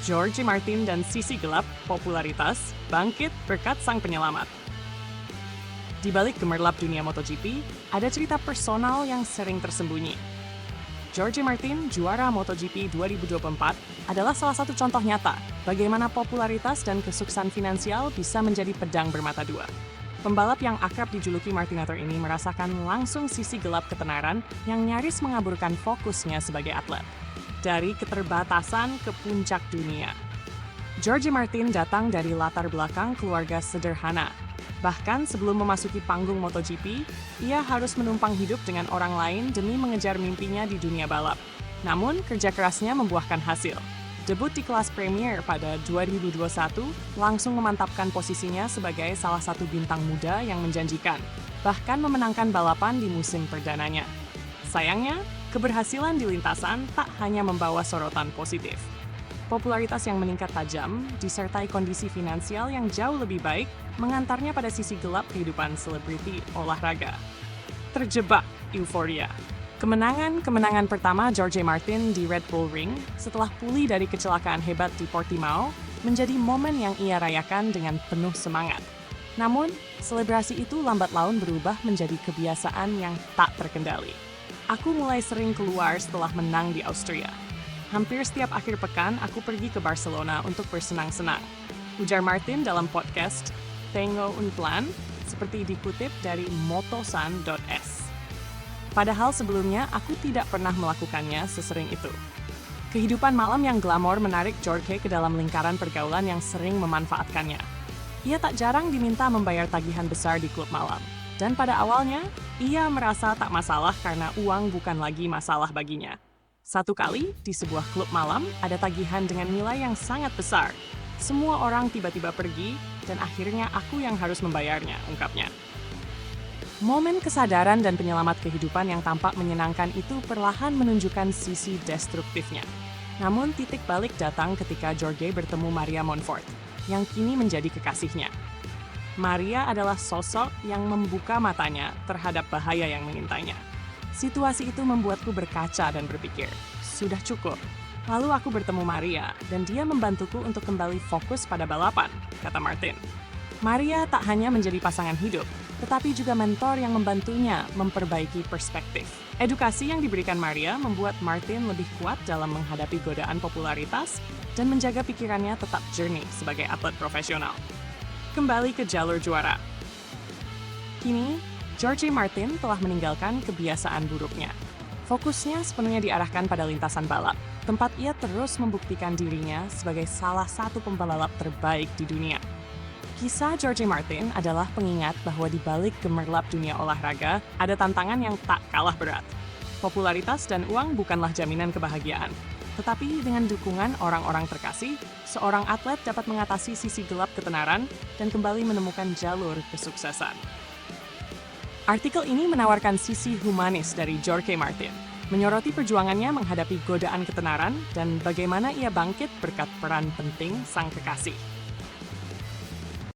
George Martin dan sisi gelap popularitas bangkit berkat sang penyelamat. Di balik gemerlap dunia MotoGP, ada cerita personal yang sering tersembunyi. George Martin, juara MotoGP 2024, adalah salah satu contoh nyata bagaimana popularitas dan kesuksesan finansial bisa menjadi pedang bermata dua. Pembalap yang akrab dijuluki Martinator ini merasakan langsung sisi gelap ketenaran yang nyaris mengaburkan fokusnya sebagai atlet. Dari keterbatasan ke puncak dunia. George Martin datang dari latar belakang keluarga sederhana. Bahkan sebelum memasuki panggung MotoGP, ia harus menumpang hidup dengan orang lain demi mengejar mimpinya di dunia balap. Namun, kerja kerasnya membuahkan hasil. Debut di kelas Premier pada 2021 langsung memantapkan posisinya sebagai salah satu bintang muda yang menjanjikan, bahkan memenangkan balapan di musim perdananya. Sayangnya, keberhasilan di lintasan tak hanya membawa sorotan positif. Popularitas yang meningkat tajam, disertai kondisi finansial yang jauh lebih baik, mengantarnya pada sisi gelap kehidupan selebriti olahraga. Terjebak euforia. Kemenangan pertama George Martin di Red Bull Ring setelah pulih dari kecelakaan hebat di Portimao menjadi momen yang ia rayakan dengan penuh semangat. Namun, selebrasi itu lambat laun berubah menjadi kebiasaan yang tak terkendali. Aku mulai sering keluar setelah menang di Austria. Hampir setiap akhir pekan, aku pergi ke Barcelona untuk bersenang-senang. Ujar Martin dalam podcast Tengo un Plan, seperti dikutip dari motosan.es. Padahal sebelumnya, aku tidak pernah melakukannya sesering itu. Kehidupan malam yang glamor menarik George ke dalam lingkaran pergaulan yang sering memanfaatkannya. Ia tak jarang diminta membayar tagihan besar di klub malam. Dan pada awalnya, ia merasa tak masalah karena uang bukan lagi masalah baginya. Satu kali, di sebuah klub malam, ada tagihan dengan nilai yang sangat besar. Semua orang tiba-tiba pergi, dan akhirnya aku yang harus membayarnya, ungkapnya. Momen kesadaran dan penyelamat kehidupan yang tampak menyenangkan itu perlahan menunjukkan sisi destruktifnya. Namun titik balik datang ketika George bertemu Maria Montfort, yang kini menjadi kekasihnya. Maria adalah sosok yang membuka matanya terhadap bahaya yang mengintainya. Situasi itu membuatku berkaca dan berpikir, sudah cukup. Lalu aku bertemu Maria, dan dia membantuku untuk kembali fokus pada balapan, kata Martin. Maria tak hanya menjadi pasangan hidup, tetapi juga mentor yang membantunya memperbaiki perspektif. Edukasi yang diberikan Maria membuat Martin lebih kuat dalam menghadapi godaan popularitas dan menjaga pikirannya tetap jernih sebagai atlet profesional. Kembali ke jalur juara. Kini, George Martin telah meninggalkan kebiasaan buruknya. Fokusnya sepenuhnya diarahkan pada lintasan balap, tempat ia terus membuktikan dirinya sebagai salah satu pembalap terbaik di dunia. Kisah George Martin adalah pengingat bahwa di balik gemerlap dunia olahraga, ada tantangan yang tak kalah berat. Popularitas dan uang bukanlah jaminan kebahagiaan. Tetapi dengan dukungan orang-orang terkasih, seorang atlet dapat mengatasi sisi gelap ketenaran dan kembali menemukan jalur kesuksesan. Artikel ini menawarkan sisi humanis dari George Martin, menyoroti perjuangannya menghadapi godaan ketenaran dan bagaimana ia bangkit berkat peran penting sang kekasih.